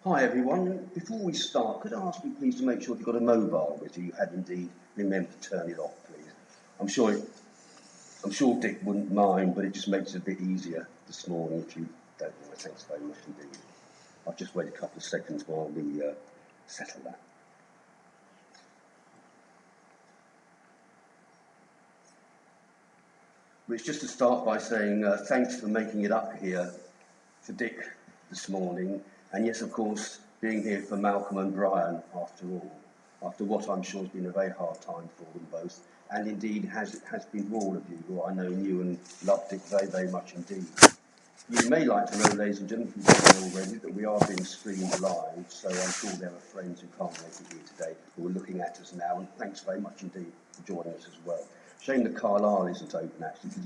Hi everyone, before we start, could I ask you please to make sure if you've got a mobile with you, you had indeed remembered to turn it off, please. I'm sure Dick wouldn't mind, but it just makes it a bit easier this morning if you don't mind. Thanks very much indeed. I'll just wait a couple of seconds while we settle that. Which just to start by saying thanks for making it up here for Dick this morning, and yes, of course, being here for Malcolm and Brian after all, after what I'm sure has been a very hard time for them both, and indeed has been for all of you who I know knew and loved Dick very, very much indeed. You may like to know, ladies and gentlemen, if you don't know already, that we are being streamed live, so I'm sure there are friends who can't make it here today who are looking at us now, and thanks very much indeed for joining us as well. Shame that Carlisle isn't open actually, because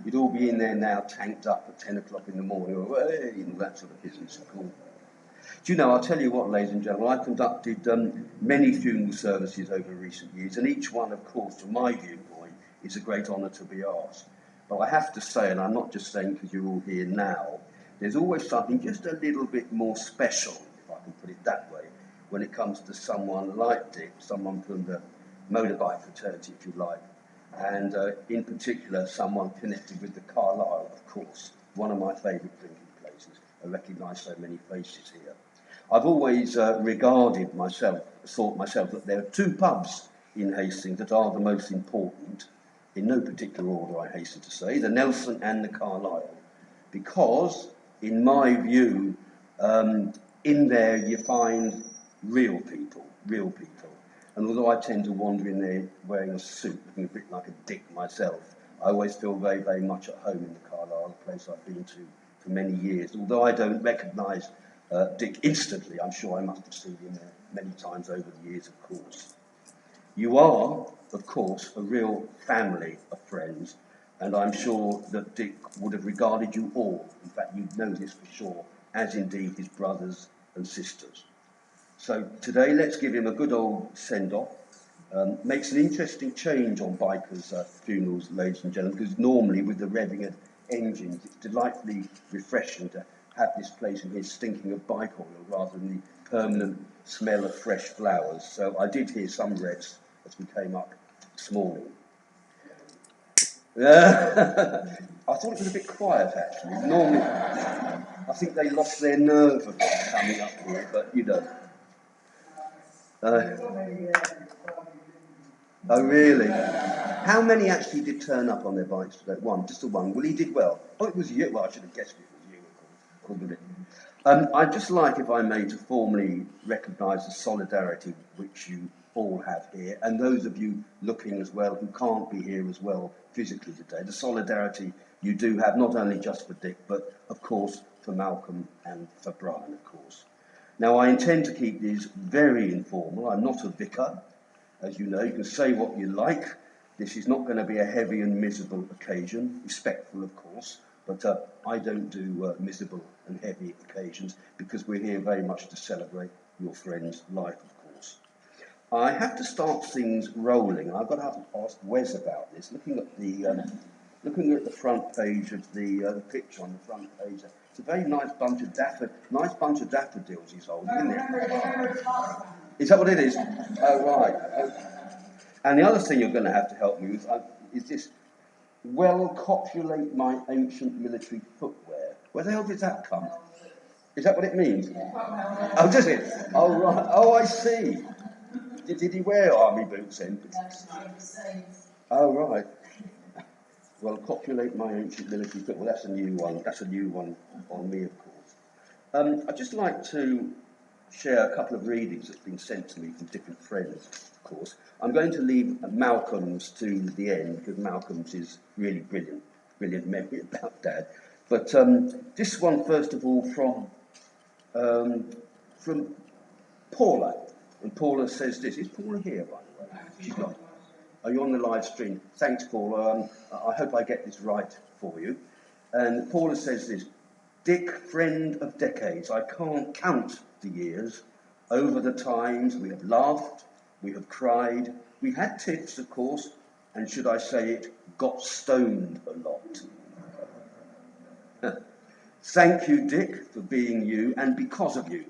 you'd all be in there now tanked up at 10 o'clock in the morning, or hey, and all that sort of business. Cool. Do you know, I'll tell you what, ladies and gentlemen, I've conducted many funeral services over recent years, and each one, of course, from my viewpoint, is a great honour to be asked. But I have to say, and I'm not just saying because you're all here now, there's always something just a little bit more special, if I can put it that way, when it comes to someone like Dick, someone from the motorbike fraternity, if you like, and in particular, someone connected with the Carlisle, of course, one of my favourite drinking places. I recognise so many faces here. I've always thought myself that there are two pubs in Hastings that are the most important, in no particular order, I hasten to say, the Nelson and the Carlisle, because, in my view, in there you find real people. And although I tend to wander in there wearing a suit, looking a bit like a dick myself, I always feel very, very much at home in the Carlisle, a place I've been to for many years. Although I don't recognise Dick instantly. I'm sure I must have seen him many times over the years, of course. You are, of course, a real family of friends, and I'm sure that Dick would have regarded you all, in fact you know this for sure, as indeed his brothers and sisters. So today let's give him a good old send-off. Makes an interesting change on bikers' funerals, ladies and gentlemen, because normally with the revving of engines, it's delightfully refreshing to have this place in here stinking of bike oil rather than the permanent smell of fresh flowers. So I did hear some revs as we came up this morning. I thought it was a bit quiet actually. Normally, I think they lost their nerve of coming up here, but you know. Oh, really? How many actually did turn up on their bikes today? One, just the one. Well, he did well. Oh, it was you. Well, I should have guessed it was you, of course, couldn't it? I'd just like, if I may, to formally recognise the solidarity which you all have here, and those of you looking as well who can't be here as well physically today. The solidarity you do have, not only just for Dick, but of course for Malcolm and for Brian, of course. Now, I intend to keep these very informal. I'm not a vicar. As you know, you can say what you like. This is not going to be a heavy and miserable occasion, respectful, of course, but I don't do miserable and heavy occasions because we're here very much to celebrate your friend's life, of course. I have to start things rolling. I've got to have to ask Wes about this. Looking at the front page of the picture on the front page, it's a very nice bunch of daffodils he's holding, isn't it? Is that what it is? Oh, right. And the other thing you're going to have to help me with is this. Well, copulate my ancient military footwear. Where the hell did that come? Is that what it means? Oh, does it? Oh, right. Oh, I see. Did he wear army boots then? Oh, right. Well, copulate my ancient military footwear. Well, that's a new one. That's a new one on me, of course. I'd just like to share a couple of readings that have been sent to me from different friends, of course. I'm going to leave Malcolm's to the end because Malcolm's is really brilliant memory about Dad. But this one, first of all, from Paula. And Paula says this. Is Paula here, by the way? She's not. Are you on the live stream? Thanks, Paula. I hope I get this right for you. And Paula says this. Dick, friend of decades, I can't count the years. Over the times we have laughed, we have cried, we had tiffs, of course, and should I say it, got stoned a lot. Thank you, Dick, for being you, and because of you.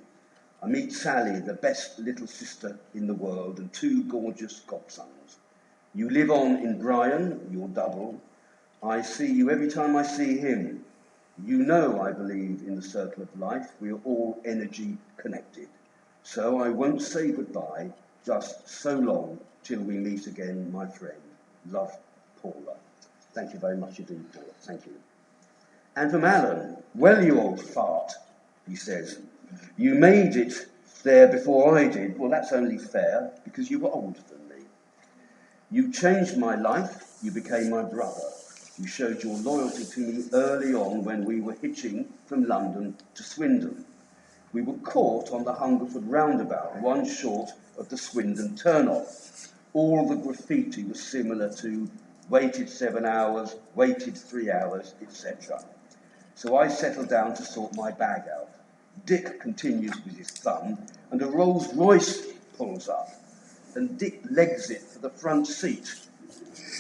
I meet Sally, the best little sister in the world, and two gorgeous godsons. You live on in Brian, your double. I see you every time I see him. You know I believe in the circle of life. We are all energy connected. So I won't say goodbye, just so long till we meet again, my friend. Love, Paula. Thank you very much indeed, Paula. Thank you. And from Alan, well, you old fart, he says. You made it there before I did. Well, that's only fair, because you were older than me. You changed my life. You became my brother. You showed your loyalty to me early on when we were hitching from London to Swindon. We were caught on the Hungerford roundabout, one short of the Swindon turn-off. All the graffiti was similar to waited 7 hours, waited 3 hours, etc. So I settled down to sort my bag out. Dick continues with his thumb, and a Rolls Royce pulls up, and Dick legs it for the front seat.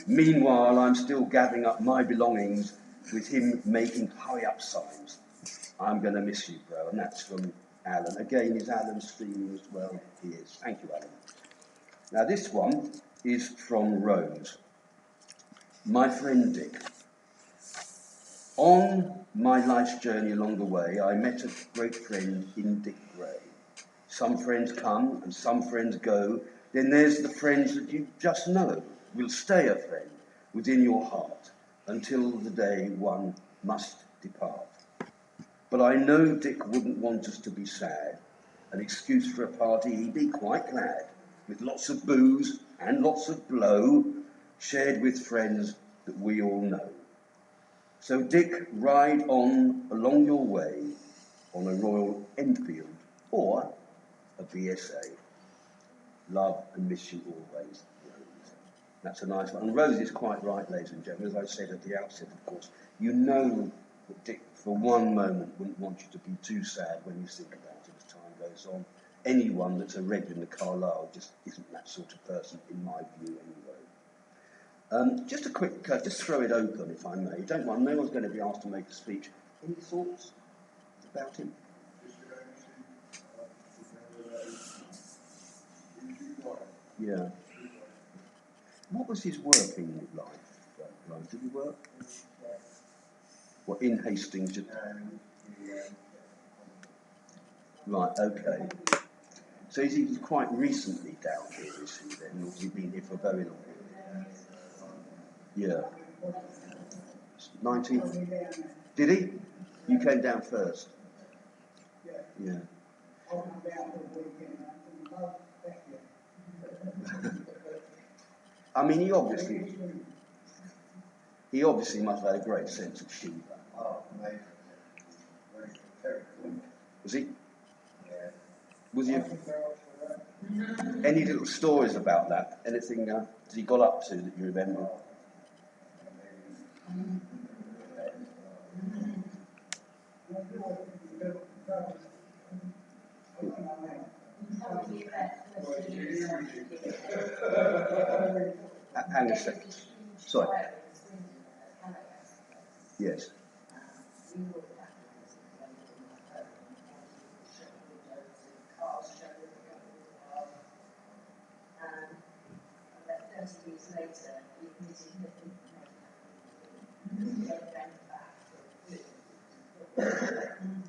Meanwhile, I'm still gathering up my belongings with him making hurry-up signs. I'm going to miss you, bro. And that's from Alan. Again, is Alan streaming as well? He is. Thank you, Alan. Now, this one is from Rose. My friend Dick. On my life's journey along the way, I met a great friend in Dick Gray. Some friends come and some friends go. Then there's the friends that you just know will stay a friend within your heart until the day one must depart. But I know Dick wouldn't want us to be sad. An excuse for a party, he'd be quite glad, with lots of booze and lots of blow, shared with friends that we all know. So Dick, ride on along your way. on a Royal Enfield or a BSA. Love and miss you always, Rose. That's a nice one. And Rose is quite right, ladies and gentlemen. As I said at the outset, of course, you know that Dick, for one moment, wouldn't want you to be too sad when you think about it as time goes on. Anyone that's a regular in the Carlisle just isn't that sort of person, in my view, anyway. Just a quick, just throw it open, if I may. Don't mind, no one's going to be asked to make a speech. Any thoughts about him? Yeah. What was his working life? Did he work? What, in Hastings? Right, okay. So is he quite recently down here, is he then? Or has he been here for a very long time? Yeah. 19? Did he? You came down first? Yeah. I mean, he obviously must have had a great sense of humour. Was he? Was he? Any little stories about that? Anything that he got up to that you remember? Hang a second. Sorry. Yes. Years later, he admitted nothing.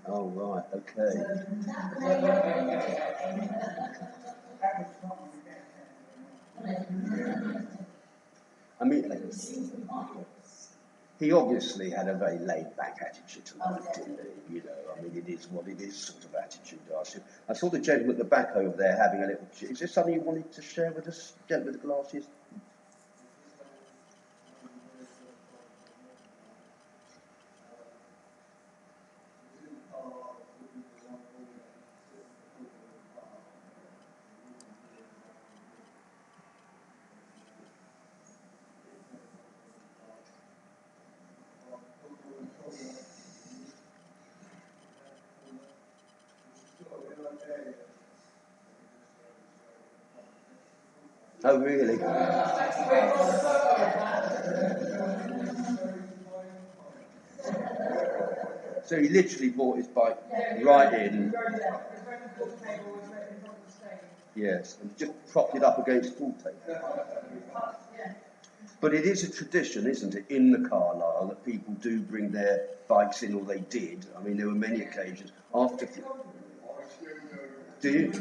Oh, right, okay. I mean, he obviously had a very laid-back attitude to life, didn't he? You know, I mean, it is what it is sort of attitude. I saw the gentleman at the back over there having a little... Is there something you wanted to share with us, gentleman with the glasses? Oh, really? So he literally brought his bike right in. Yes, and just propped it up against the pool table. But it is a tradition, isn't it, in the Carlisle that people do bring their bikes in, or they did. I mean, there were many occasions after. Do you?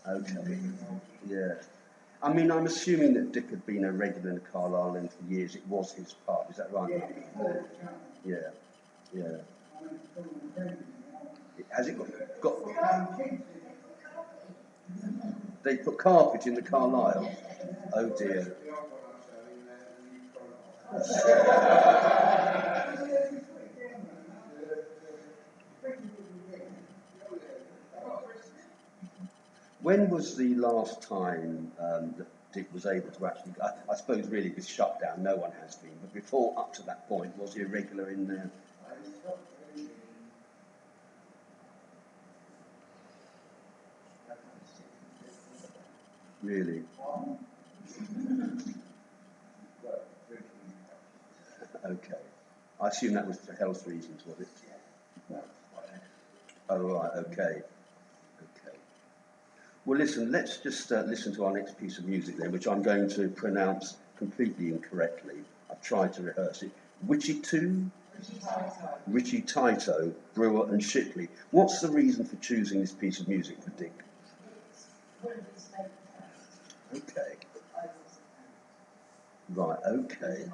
Okay. Yeah. I mean, I'm assuming that Dick had been a regular in the Carlisle and for years it was his pub. Is that right? Yeah. Yeah. Has it got... They put carpet in the Carlisle? Oh dear. When was the last time that Dick was able to actually... I suppose really with shutdown no one has been, but before, up to that point, was he a regular in there? Really? Okay. I assume that was for health reasons, was it? Oh, right, okay. Okay. Well, listen, let's just listen to our next piece of music then, which I'm going to pronounce completely incorrectly. I've tried to rehearse it. Witchy 2? Richie Tito, Brewer and Shipley. What's the reason for choosing this piece of music for Dick? Okay. Right, okay.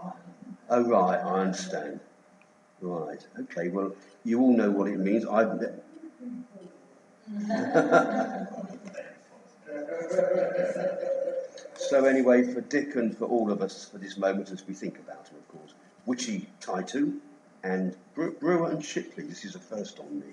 Oh, right, I understand. Right, okay, well, you all know what it means. So anyway, for Dick and for all of us, for this moment, as we think about him, of course, Witchy Taitu, and Brewer and Shipley. This is a first on me.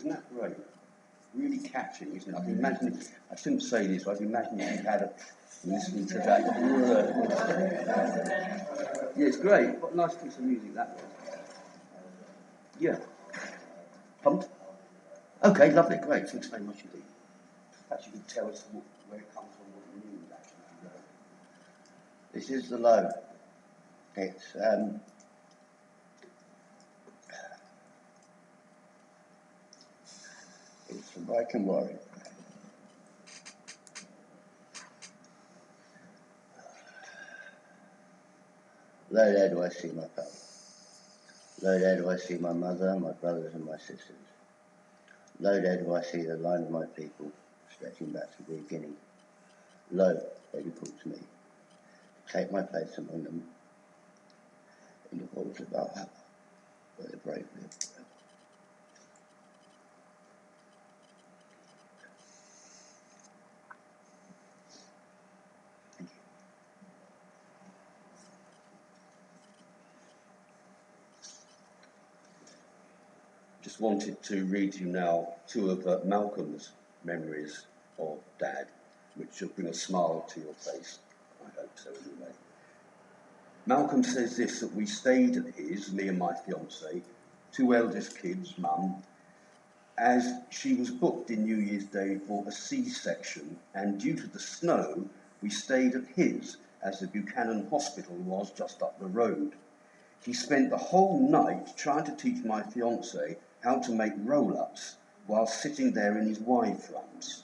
Isn't that great? Really catching, isn't it? I can imagine, I shouldn't say this, but I can imagine if you had a, listening to that. Yeah, it's great. What a nice piece of music that was. Yeah. Pumped? Okay, lovely, great. Thanks very much indeed. Perhaps you could tell us where it comes from, what it means actually. This is the low. It's from Black and White. Low there do I see my father. Low there do I see my mother, my brothers and my sisters. Low there do I see the line of my people stretching back to the beginning. Lo, they do call to me, to take my place among them in the halls of Valhalla, where the brave live forever. Thank you. Just wanted to read to you now two of Malcolm's memories of Dad, which should bring a smile to your face. I hope so anyway. Malcolm says this, that we stayed at his, me and my fiancée, two eldest kids, Mum, as she was booked in New Year's Day for a C-section, and due to the snow, we stayed at his, as the Buchanan Hospital was just up the road. He spent the whole night trying to teach my fiancée how to make roll-ups while sitting there in his Y-fronts.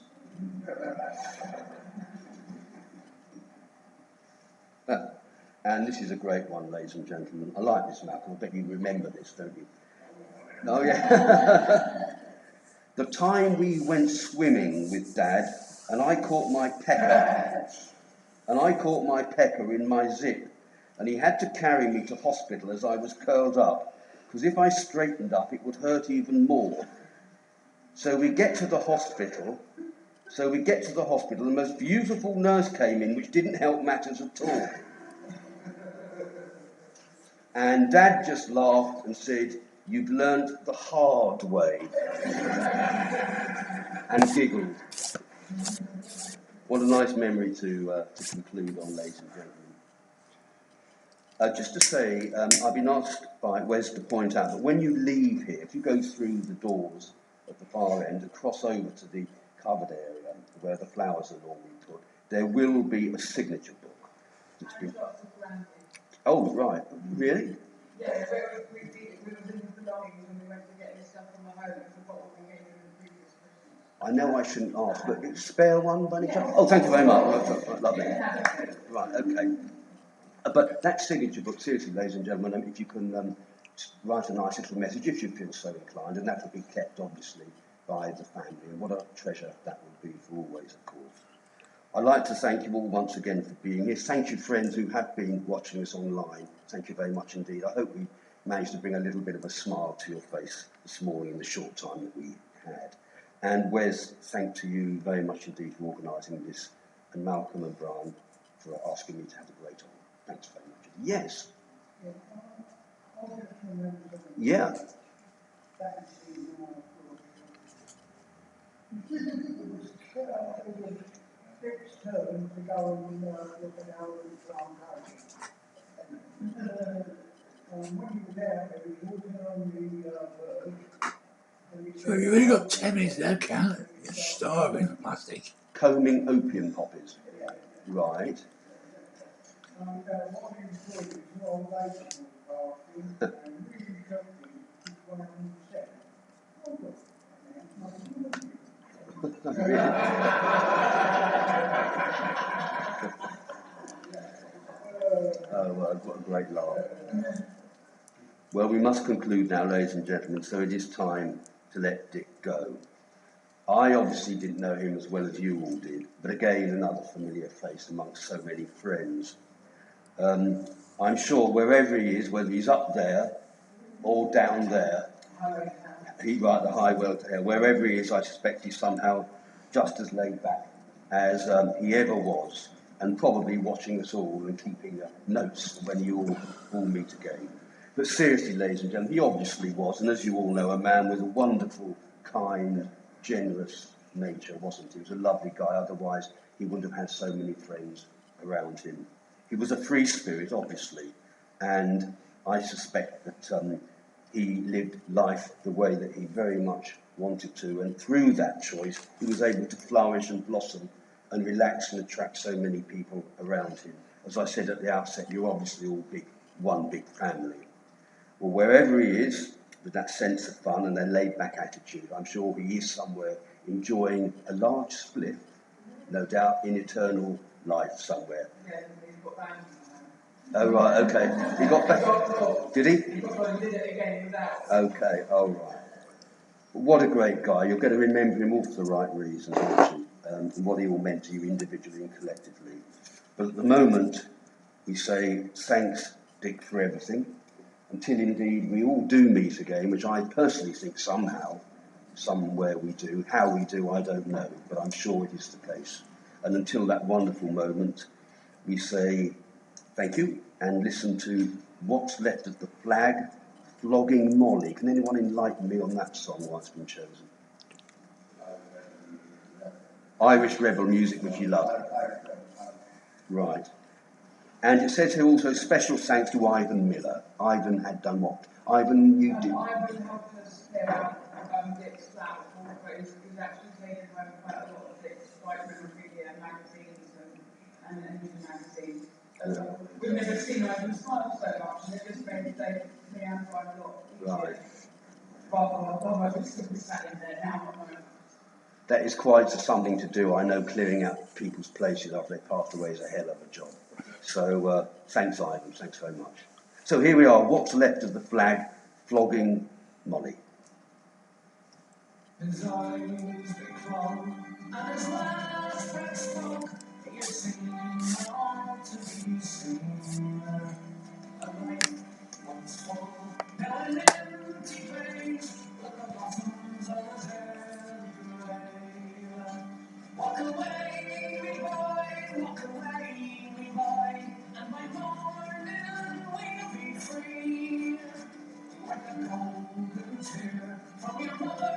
And this is a great one, ladies and gentlemen. I like this, Malcolm. I bet you remember this, don't you? Oh, yeah. The time we went swimming with Dad, and I caught my pecker in my zip, and he had to carry me to hospital as I was curled up, because if I straightened up, it would hurt even more. So we get to the hospital, the most beautiful nurse came in, which didn't help matters at all. And Dad just laughed and said, "You've learnt the hard way," and giggled. What a nice memory to conclude on, ladies and gentlemen. Just to say, I've been asked by Wes to point out that when you leave here, if you go through the doors at the far end and cross over to the covered area where the flowers are normally put, there will be a signature book. Oh, right. Really? Yeah, we were in the belongings when we went to get this stuff from my home and forgot what we gave them the previous Christmas. I know I shouldn't ask, but spare one by any chance? Oh, thank you very much. Lovely. Right, okay. But that signature book, seriously, ladies and gentlemen, if you can write a nice little message, if you feel so inclined, and that will be kept, obviously, by the family. And what a treasure that will be for always, of course. I'd like to thank you all once again for being here. Thank you, friends who have been watching us online. Thank you very much indeed. I hope we managed to bring a little bit of a smile to your face this morning in the short time that we had. And Wes, thank to you very much indeed for organising this, and Malcolm and Brian for asking me to have a great time. Thanks very much. Yes. Yeah. Fixed term to go and look at our plantation. When you were there, we were walking on the So you've only got 10 minutes left, Cal. You're starving, I think. Combing opium poppies. Yeah. Right. what we enjoyed was your old lady and really helpful to one of them said, "Oh, look, Oh, well, what a great laugh. Well, we must conclude now, ladies and gentlemen, so it is time to let Dick go. I obviously didn't know him as well as you all did, but again, another familiar face amongst so many friends. I'm sure wherever he is, whether he's up there or down there, the high world to hell, wherever he is, I suspect he's somehow just as laid back as he ever was, and probably watching us all and keeping notes when you all meet again. But seriously, ladies and gentlemen, he obviously was, and as you all know, a man with a wonderful kind, generous nature, wasn't he? He was a lovely guy, otherwise he wouldn't have had so many friends around him. He was a free spirit, obviously, and I suspect that he lived life the way that he very much wanted to, and through that choice he was able to flourish and blossom and relax and attract so many people around him. As I said at the outset, you're obviously all one big family. Well, wherever he is, with that sense of fun and that laid-back attitude, I'm sure he is somewhere enjoying a large spliff, no doubt in eternal life somewhere. Yeah, he's got banned. Oh, right, okay. He got back. Did he? He did it again without. Okay, all right. What a great guy. You're going to remember him all for the right reasons, aren't you? And what he all meant to you individually and collectively. But at the moment, we say thanks, Dick, for everything. Until indeed we all do meet again, which I personally think somehow, somewhere we do. How we do, I don't know, but I'm sure it is the case. And until that wonderful moment, we say thank you and listen to What's Left of the Flag, Flogging Molly. Can anyone enlighten me on that song, why it's been chosen? Irish rebel music, which you love. Right. And it says here also special thanks to Ivan Miller. Ivan had done what? Ivan, you did. Ivan helped us clear out Dick's flat, but he's actually taken home quite a lot of Dick's like memorabilia, magazines and news magazines. We've never seen Ivan smile so much, and it just made the day for me and Brian a lot easier. Right. Rather than just sat in there now. That is quite something to do. I know clearing out people's places after they passed away is a hell of a job. So thanks, Ivan. Thanks very much. So here we are. What's left of the flag, flogging Molly. His eyes become, and his last breath spoke, he seemed not to be seen. A light once full, now an empty place, but the blossoms of his head gray. Walk away, me boy, walk away, me boy, and by morning we'll be free. Like a golden tear from your mother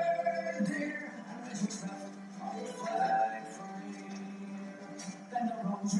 dear, and as you left on the flag free, then the rose